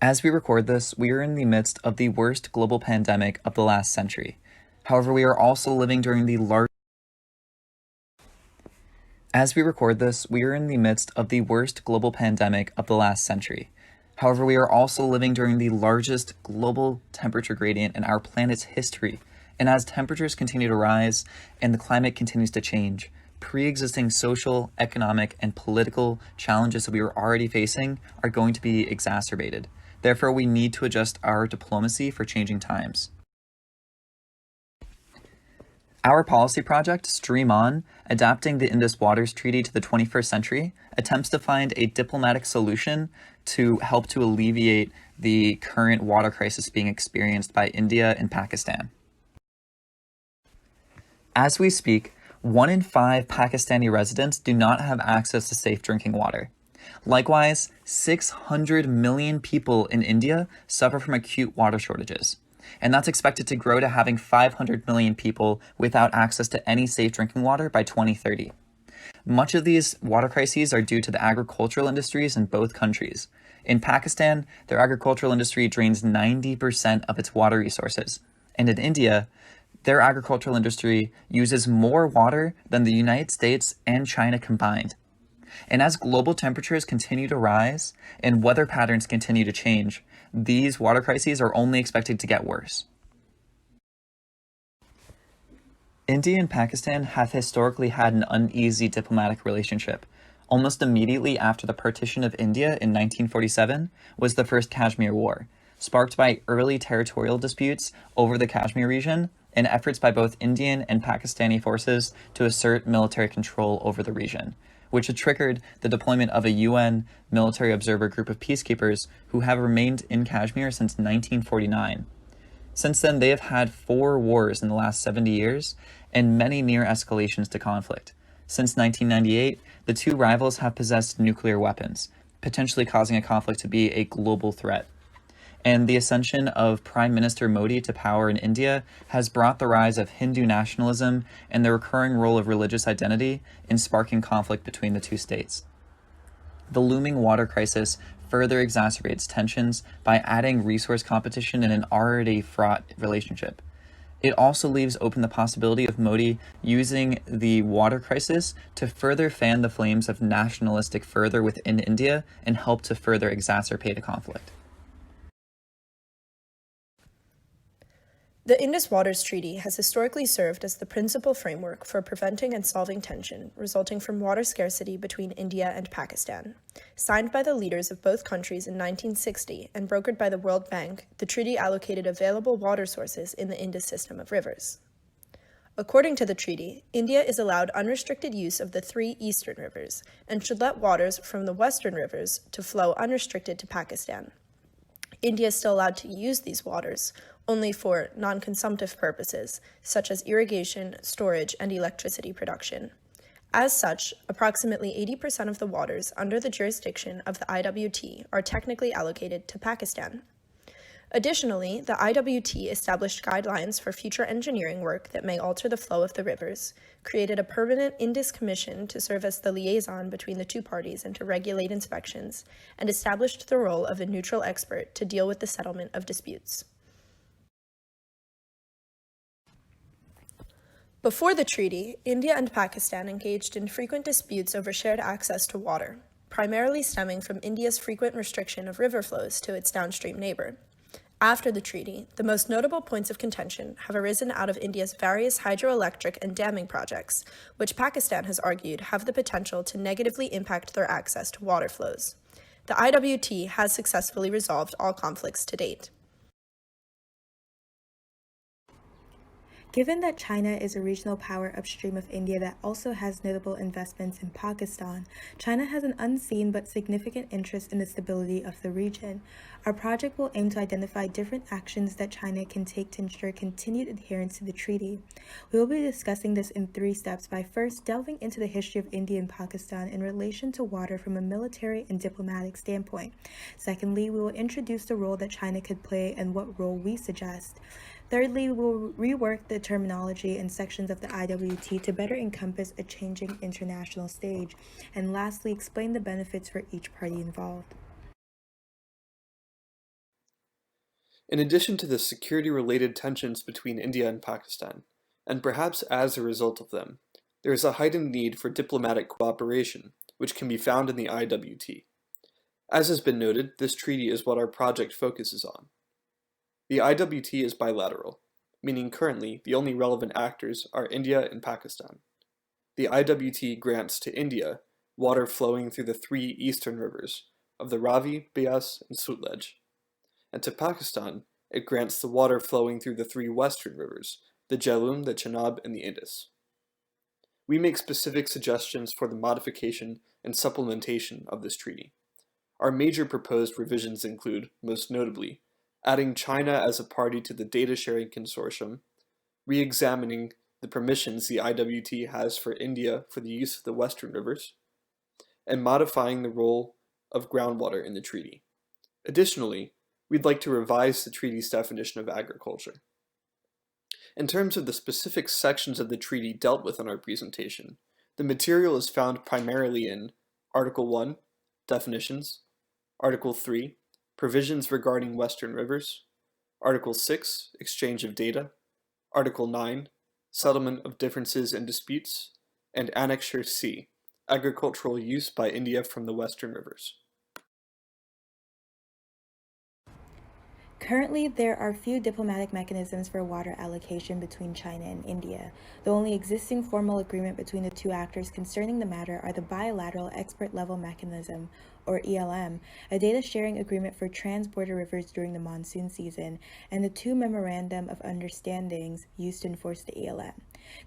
As we record this, we are in the midst of the worst global pandemic of the last century. However, we are also living during the largest global temperature gradient in our planet's history. And as temperatures continue to rise and the climate continues to change, pre-existing social, economic, and political challenges that we are already facing are going to be exacerbated. Therefore, we need to adjust our diplomacy for changing times. Our policy project, Stream On, Adapting the Indus Waters Treaty to the 21st Century, attempts to find a diplomatic solution to help to alleviate the current water crisis being experienced by India and Pakistan. As we speak, 1 in 5 Pakistani residents do not have access to safe drinking water. Likewise, 600 million people in India suffer from acute water shortages, and that's expected to grow to having 500 million people without access to any safe drinking water by 2030. Much of these water crises are due to the agricultural industries in both countries. In Pakistan, their agricultural industry drains 90% of its water resources, and in India, their agricultural industry uses more water than the United States and China combined. And as global temperatures continue to rise and weather patterns continue to change, these water crises are only expected to get worse. India and Pakistan have historically had an uneasy diplomatic relationship. Almost immediately after the partition of India in 1947 was the First Kashmir War, sparked by early territorial disputes over the Kashmir region and efforts by both Indian and Pakistani forces to assert military control over the region, which had triggered the deployment of a UN military observer group of peacekeepers who have remained in Kashmir since 1949. Since then, they have had 4 wars in the last 70 years and many near escalations to conflict. Since 1998, the two rivals have possessed nuclear weapons, potentially causing a conflict to be a global threat. And the ascension of Prime Minister Modi to power in India has brought the rise of Hindu nationalism and the recurring role of religious identity in sparking conflict between the two states. The looming water crisis further exacerbates tensions by adding resource competition in an already fraught relationship. It also leaves open the possibility of Modi using the water crisis to further fan the flames of nationalistic fervor within India and help to further exacerbate a conflict. The Indus Waters Treaty has historically served as the principal framework for preventing and solving tension resulting from water scarcity between India and Pakistan. Signed by the leaders of both countries in 1960 and brokered by the World Bank, the treaty allocated available water sources in the Indus system of rivers. According to the treaty, India is allowed unrestricted use of the 3 eastern rivers and should let waters from the western rivers to flow unrestricted to Pakistan. India is still allowed to use these waters only for non-consumptive purposes, such as irrigation, storage, and electricity production. As such, approximately 80% of the waters under the jurisdiction of the IWT are technically allocated to Pakistan. Additionally, the IWT established guidelines for future engineering work that may alter the flow of the rivers, created a permanent Indus Commission to serve as the liaison between the two parties and to regulate inspections, and established the role of a neutral expert to deal with the settlement of disputes. Before the treaty, India and Pakistan engaged in frequent disputes over shared access to water, primarily stemming from India's frequent restriction of river flows to its downstream neighbor. After the treaty, the most notable points of contention have arisen out of India's various hydroelectric and damming projects, which Pakistan has argued have the potential to negatively impact their access to water flows. The IWT has successfully resolved all conflicts to date. Given that China is a regional power upstream of India that also has notable investments in Pakistan, China has an unseen but significant interest in the stability of the region. Our project will aim to identify different actions that China can take to ensure continued adherence to the treaty. We will be discussing this in 3 steps by first delving into the history of India and Pakistan in relation to water from a military and diplomatic standpoint. Secondly, we will introduce the role that China could play and what role we suggest. Thirdly, we will rework the terminology and sections of the IWT to better encompass a changing international stage. And lastly, explain the benefits for each party involved. In addition to the security-related tensions between India and Pakistan, and perhaps as a result of them, there is a heightened need for diplomatic cooperation, which can be found in the IWT. As has been noted, this treaty is what our project focuses on. The IWT is bilateral, meaning currently the only relevant actors are India and Pakistan. The IWT grants to India water flowing through the three eastern rivers of the Ravi, Beas, and Sutlej, and to Pakistan it grants the water flowing through the three western rivers, the Jhelum, the Chenab, and the Indus. We make specific suggestions for the modification and supplementation of this treaty. Our major proposed revisions include, most notably, adding China as a party to the data sharing consortium, re-examining the permissions the IWT has for India for the use of the western rivers, and modifying the role of groundwater in the treaty. Additionally, we'd like to revise the treaty's definition of agriculture. In terms of the specific sections of the treaty dealt with in our presentation, the material is found primarily in Article 1, Definitions, Article 3, Provisions regarding Western Rivers, Article 6, Exchange of Data, Article 9, Settlement of Differences and Disputes, and Annexure C, Agricultural Use by India from the Western Rivers. Currently, there are few diplomatic mechanisms for water allocation between China and India. The only existing formal agreement between the two actors concerning the matter are the Bilateral Expert Level Mechanism, or ELM, a data sharing agreement for trans-border rivers during the monsoon season, and the two Memorandum of Understandings used to enforce the ELM.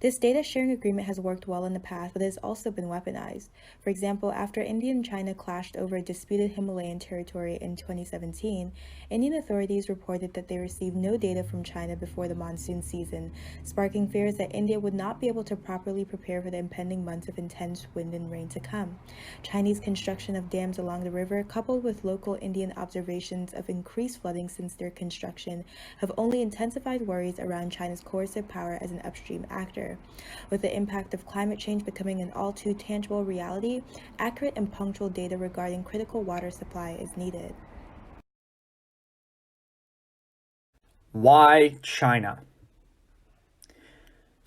This data sharing agreement has worked well in the past, but has also been weaponized. For example, after India and China clashed over a disputed Himalayan territory in 2017, Indian authorities reported that they received no data from China before the monsoon season, sparking fears that India would not be able to properly prepare for the impending months of intense wind and rain to come. Chinese construction of dams along the river, coupled with local Indian observations of increased flooding since their construction, have only intensified worries around China's coercive power as an upstream actor. With the impact of climate change becoming an all too tangible reality, accurate and punctual data regarding critical water supply is needed. Why China?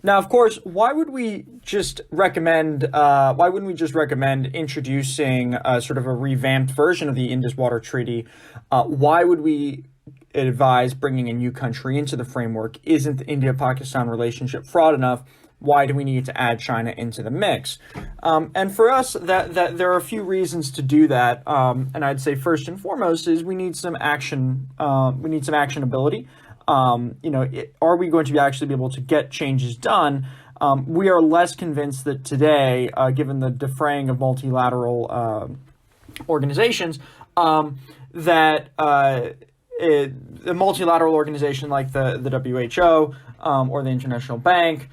Now, of course, why wouldn't we just recommend introducing sort of a revamped version of the Indus Waters Treaty? Why would we advise bringing a new country into the framework? Isn't the India-Pakistan relationship fraught enough? Why do we need to add China into the mix? And for us, that there are a few reasons to do that. And I'd say first and foremost is we need some action. We need some actionability. Are we going to actually be able to get changes done? We are less convinced that today, given the defraying of multilateral organizations, that a multilateral organization like the WHO or the International Bank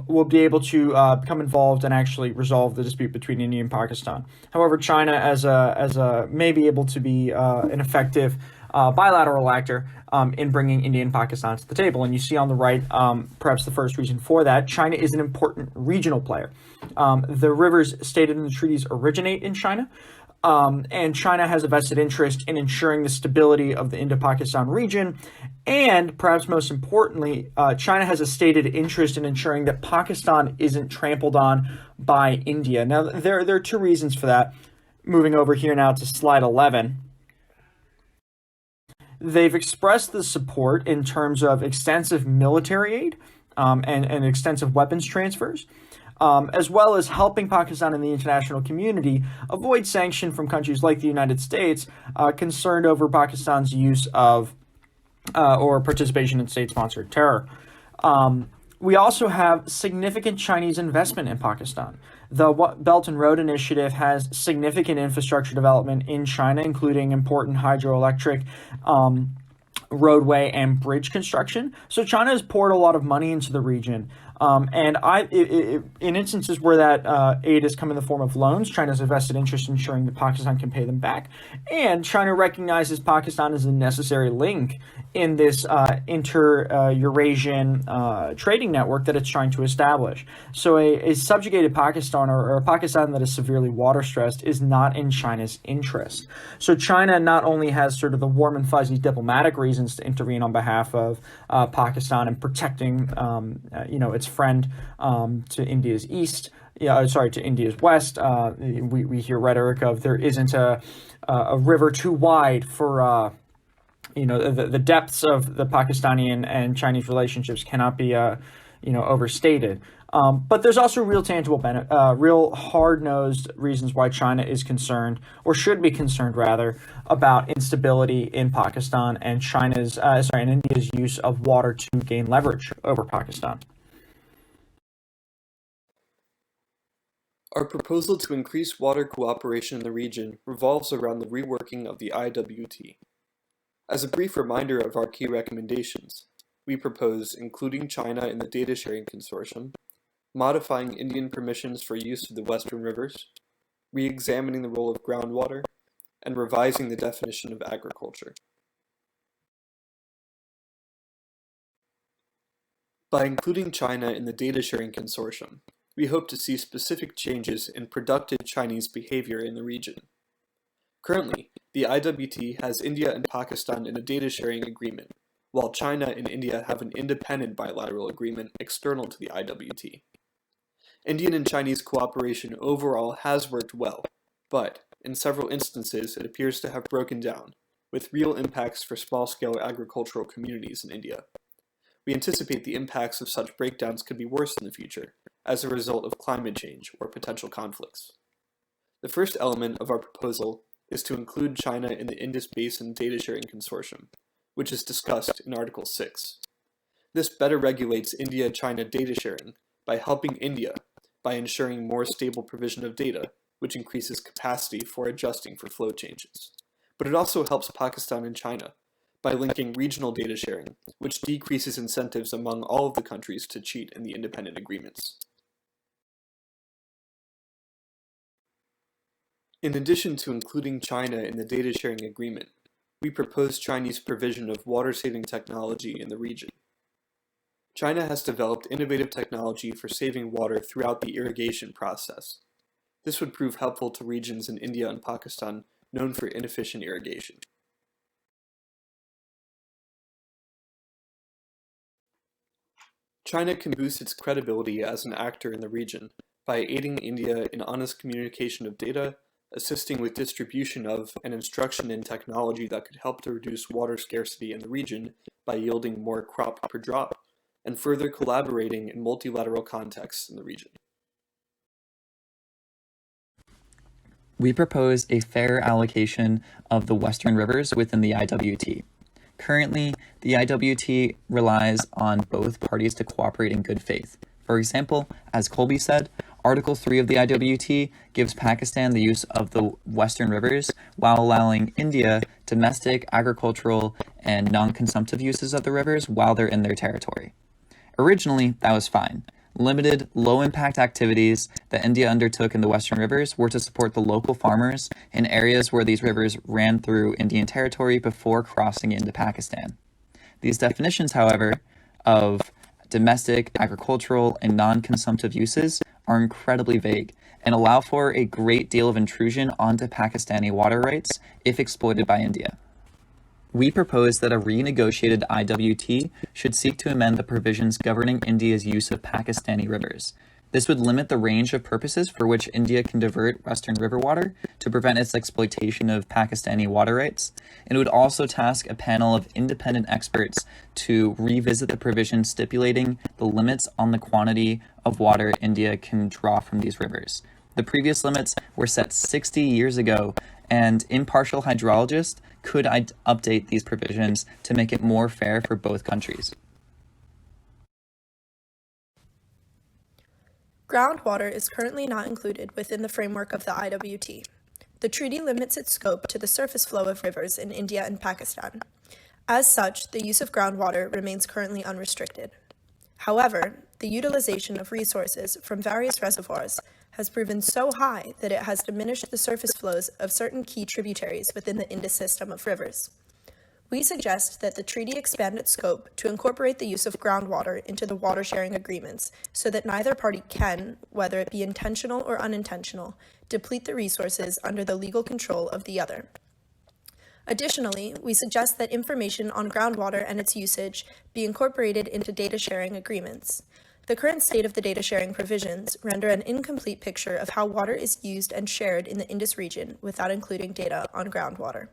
will be able to become involved and actually resolve the dispute between India and Pakistan. However, China may be able to be an effective bilateral actor in bringing India and Pakistan to the table. And you see on the right, perhaps the first reason for that, China is an important regional player. The rivers stated in the treaties originate in China. And China has a vested interest in ensuring the stability of the Indo-Pakistan region. And perhaps most importantly, China has a stated interest in ensuring that Pakistan isn't trampled on by India. Now, there are two reasons for that. Moving over here now to slide 11. They've expressed the support in terms of extensive military aid and extensive weapons transfers, as well as helping Pakistan and the international community avoid sanction from countries like the United States concerned over Pakistan's use of or participation in state-sponsored terror. We also have significant Chinese investment in Pakistan. The Belt and Road Initiative has significant infrastructure development in China, including important hydroelectric, roadway and bridge construction. So China has poured a lot of money into the region. In instances where that aid has come in the form of loans, China has a vested interest in ensuring that Pakistan can pay them back. And China recognizes Pakistan as a necessary link in this inter-Eurasian trading network that it's trying to establish. So a subjugated Pakistan or a Pakistan that is severely water stressed is not in China's interest. So China not only has sort of the warm and fuzzy diplomatic reasons to intervene on behalf of Pakistan and protecting, its friend to India's east, to India's west. We hear rhetoric of there isn't a river too wide for the depths of the Pakistani and Chinese relationships cannot be overstated. But there's also real tangible real hard-nosed reasons why China is concerned, or should be concerned rather, about instability in Pakistan and India's use of water to gain leverage over Pakistan. Our proposal to increase water cooperation in the region revolves around the reworking of the IWT. As a brief reminder of our key recommendations, we propose including China in the data sharing consortium, modifying Indian permissions for use of the Western rivers, re-examining the role of groundwater, and revising the definition of agriculture. By including China in the data sharing consortium, we hope to see specific changes in productive Chinese behavior in the region. Currently, the IWT has India and Pakistan in a data sharing agreement, while China and India have an independent bilateral agreement external to the IWT. Indian and Chinese cooperation overall has worked well, but in several instances it appears to have broken down, with real impacts for small-scale agricultural communities in India. We anticipate the impacts of such breakdowns could be worse in the future, as a result of climate change or potential conflicts. The first element of our proposal is to include China in the Indus Basin Data Sharing Consortium, which is discussed in Article 6. This better regulates India-China data sharing by helping India by ensuring more stable provision of data, which increases capacity for adjusting for flow changes. But it also helps Pakistan and China by linking regional data sharing, which decreases incentives among all of the countries to cheat in the independent agreements. In addition to including China in the data sharing agreement, we propose Chinese provision of water-saving technology in the region. China has developed innovative technology for saving water throughout the irrigation process. This would prove helpful to regions in India and Pakistan known for inefficient irrigation. China can boost its credibility as an actor in the region by aiding India in honest communication of data, assisting with distribution of and instruction in technology that could help to reduce water scarcity in the region by yielding more crop per drop, and further collaborating in multilateral contexts in the region. We propose a fair allocation of the Western rivers within the IWT. Currently, the IWT relies on both parties to cooperate in good faith. For example, as Kolby said, Article 3 of the IWT gives Pakistan the use of the Western rivers while allowing India domestic, agricultural, and non-consumptive uses of the rivers while they're in their territory. Originally, that was fine. Limited, low-impact activities that India undertook in the Western rivers were to support the local farmers in areas where these rivers ran through Indian territory before crossing into Pakistan. These definitions, however, of domestic, agricultural, and non-consumptive uses are incredibly vague and allow for a great deal of intrusion onto Pakistani water rights if exploited by India. We propose that a renegotiated IWT should seek to amend the provisions governing India's use of Pakistani rivers. This would limit the range of purposes for which India can divert Western river water to prevent its exploitation of Pakistani water rights, and it would also task a panel of independent experts to revisit the provisions stipulating the limits on the quantity of water India can draw from these rivers. The previous limits were set 60 years ago, and impartial hydrologists could update these provisions to make it more fair for both countries. Groundwater is currently not included within the framework of the IWT. The treaty limits its scope to the surface flow of rivers in India and Pakistan. As such, the use of groundwater remains currently unrestricted. However, the utilization of resources from various reservoirs has proven so high that it has diminished the surface flows of certain key tributaries within the Indus system of rivers. We suggest that the treaty expand its scope to incorporate the use of groundwater into the water sharing agreements so that neither party can, whether it be intentional or unintentional, deplete the resources under the legal control of the other. Additionally, we suggest that information on groundwater and its usage be incorporated into data sharing agreements. The current state of the data sharing provisions render an incomplete picture of how water is used and shared in the Indus region without including data on groundwater.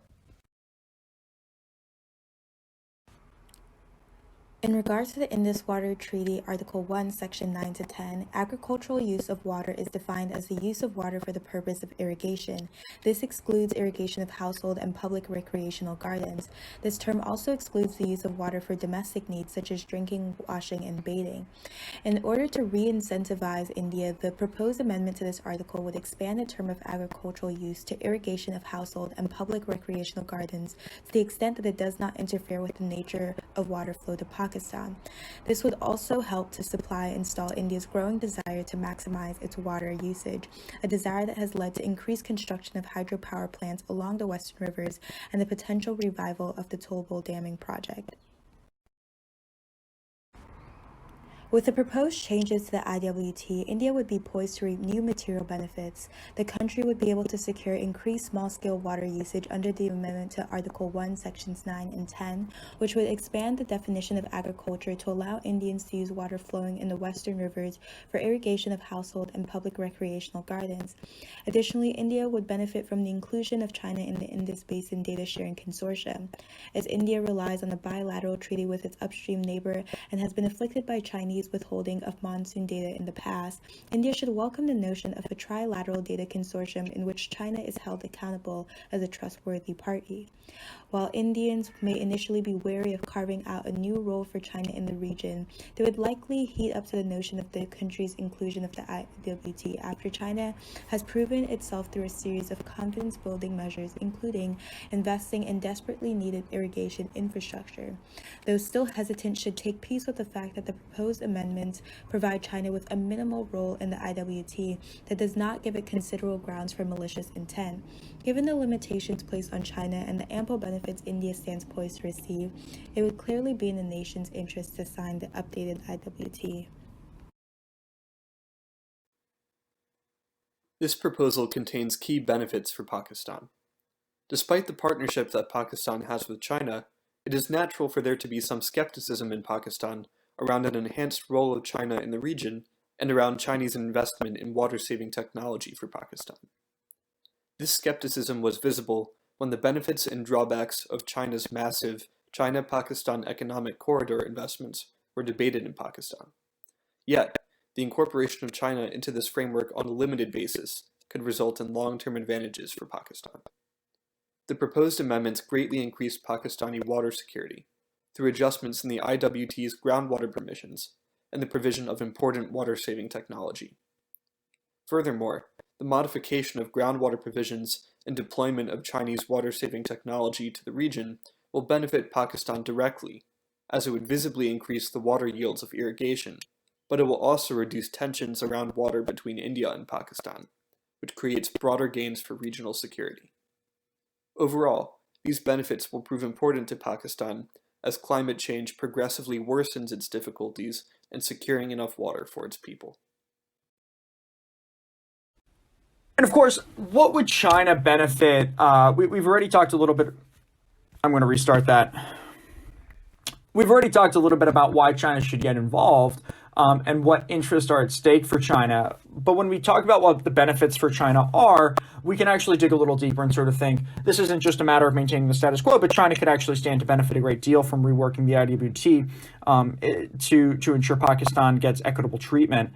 In regards to the Indus Waters Treaty, Article 1, Section 9 to 10, agricultural use of water is defined as the use of water for the purpose of irrigation. This excludes irrigation of household and public recreational gardens. This term also excludes the use of water for domestic needs such as drinking, washing, and bathing. In order to re-incentivize India, the proposed amendment to this article would expand the term of agricultural use to irrigation of household and public recreational gardens to the extent that it does not interfere with the nature of water flow to Pakistan. This would also help to supply and stall India's growing desire to maximize its water usage, a desire that has led to increased construction of hydropower plants along the western rivers and the potential revival of the Tolbul damming project. With the proposed changes to the IWT, India would be poised to reap new material benefits. The country would be able to secure increased small-scale water usage under the amendment to Article 1, Sections 9 and 10, which would expand the definition of agriculture to allow Indians to use water flowing in the western rivers for irrigation of household and public recreational gardens. Additionally, India would benefit from the inclusion of China in the Indus Basin Data Sharing Consortium. As India relies on a bilateral treaty with its upstream neighbor and has been afflicted by Chinese withholding of monsoon data in the past, India should welcome the notion of a trilateral data consortium in which China is held accountable as a trustworthy party. While Indians may initially be wary of carving out a new role for China in the region, they would likely heat up to the notion of the country's inclusion of the IWT after China has proven itself through a series of confidence-building measures, including investing in desperately needed irrigation infrastructure. Those still hesitant should take peace with the fact that the proposed amendments provide China with a minimal role in the IWT that does not give it considerable grounds for malicious intent. Given the limitations placed on China and the ample benefits India stands poised to receive, it would clearly be in the nation's interest to sign the updated IWT. This proposal contains key benefits for Pakistan. Despite the partnership that Pakistan has with China, it is natural for there to be some skepticism in Pakistan around an enhanced role of China in the region and around Chinese investment in water-saving technology for Pakistan. This skepticism was visible when the benefits and drawbacks of China's massive China-Pakistan Economic Corridor investments were debated in Pakistan. Yet, the incorporation of China into this framework on a limited basis could result in long-term advantages for Pakistan. The proposed amendments greatly increased Pakistani water security through adjustments in the IWT's groundwater permissions and the provision of important water-saving technology. Furthermore, the modification of groundwater provisions and deployment of Chinese water-saving technology to the region will benefit Pakistan directly, as it would visibly increase the water yields of irrigation, but it will also reduce tensions around water between India and Pakistan, which creates broader gains for regional security. Overall, these benefits will prove important to Pakistan as climate change progressively worsens its difficulties in securing enough water for its people. And of course, what would China benefit? We've already talked a little bit. I'm going to restart that. We've already talked a little bit about why China should get involved and what interests are at stake for China. But when we talk about what the benefits for China are, we can actually dig a little deeper and sort of think this isn't just a matter of maintaining the status quo, but China could actually stand to benefit a great deal from reworking the IWT to ensure Pakistan gets equitable treatment.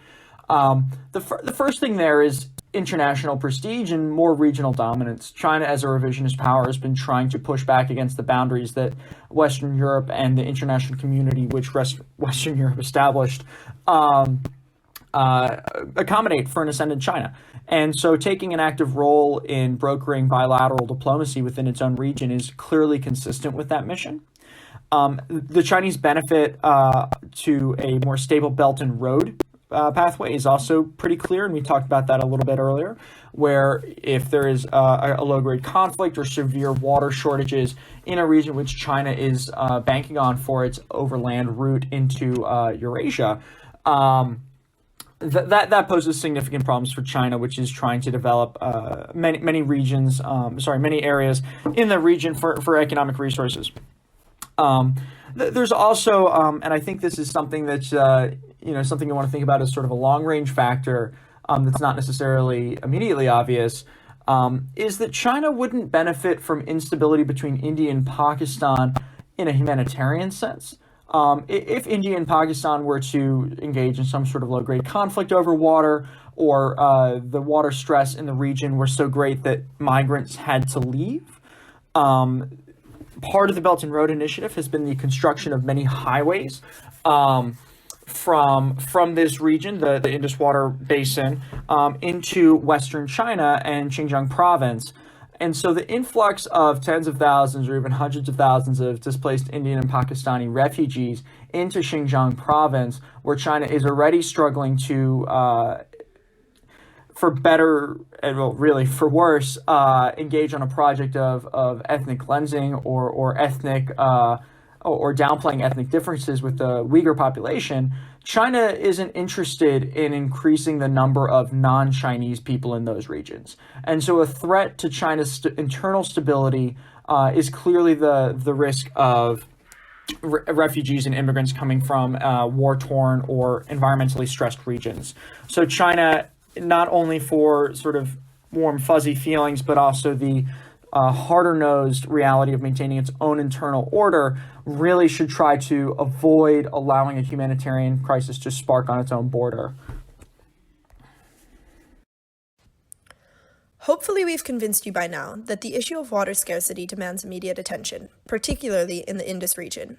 The first thing there is international prestige and more regional dominance. China, as a revisionist power, has been trying to push back against the boundaries that Western Europe and the international community, which Western Europe established, accommodate for an ascendant China. And so taking an active role in brokering bilateral diplomacy within its own region is clearly consistent with that mission. The Chinese benefit to a more stable Belt and Road pathway is also pretty clear, and we talked about that a little bit earlier, where if there is a low-grade conflict or severe water shortages in a region which China is banking on for its overland route into Eurasia, that poses significant problems for China, which is trying to develop many areas in the region for economic resources. There's also, and I think this is something that's something you want to think about as sort of a long-range factor that's not necessarily immediately obvious, is that China wouldn't benefit from instability between India and Pakistan in a humanitarian sense. If India and Pakistan were to engage in some sort of low-grade conflict over water, or the water stress in the region were so great that migrants had to leave, part of the Belt and Road Initiative has been the construction of many highways from this region, the Indus Water Basin, into Western China and Xinjiang province. And so the influx of tens of thousands or even hundreds of thousands of displaced Indian and Pakistani refugees into Xinjiang province, where China is already struggling to, for better, and well, really for worse, engage on a project of ethnic cleansing or ethnic or downplaying ethnic differences with the Uyghur population, China isn't interested in increasing the number of non-Chinese people in those regions. And so a threat to China's internal stability is clearly the risk of refugees and immigrants coming from war-torn or environmentally stressed regions. So China, not only for sort of warm, fuzzy feelings, but also the harder-nosed reality of maintaining its own internal order, really should try to avoid allowing a humanitarian crisis to spark on its own border. Hopefully we've convinced you by now that the issue of water scarcity demands immediate attention, particularly in the Indus region.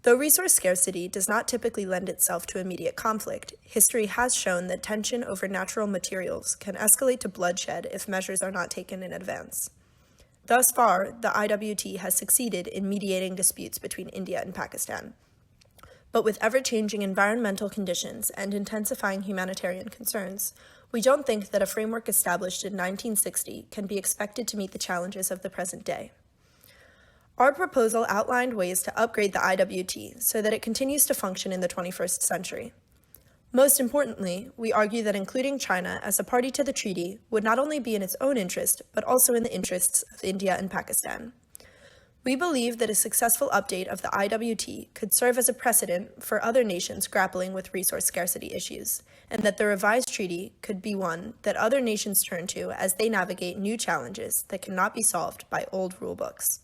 Though resource scarcity does not typically lend itself to immediate conflict, history has shown that tension over natural materials can escalate to bloodshed if measures are not taken in advance. Thus far, the IWT has succeeded in mediating disputes between India and Pakistan. But with ever-changing environmental conditions and intensifying humanitarian concerns, we don't think that a framework established in 1960 can be expected to meet the challenges of the present day. Our proposal outlined ways to upgrade the IWT so that it continues to function in the 21st century. Most importantly, we argue that including China as a party to the treaty would not only be in its own interest, but also in the interests of India and Pakistan. We believe that a successful update of the IWT could serve as a precedent for other nations grappling with resource scarcity issues, and that the revised treaty could be one that other nations turn to as they navigate new challenges that cannot be solved by old rulebooks.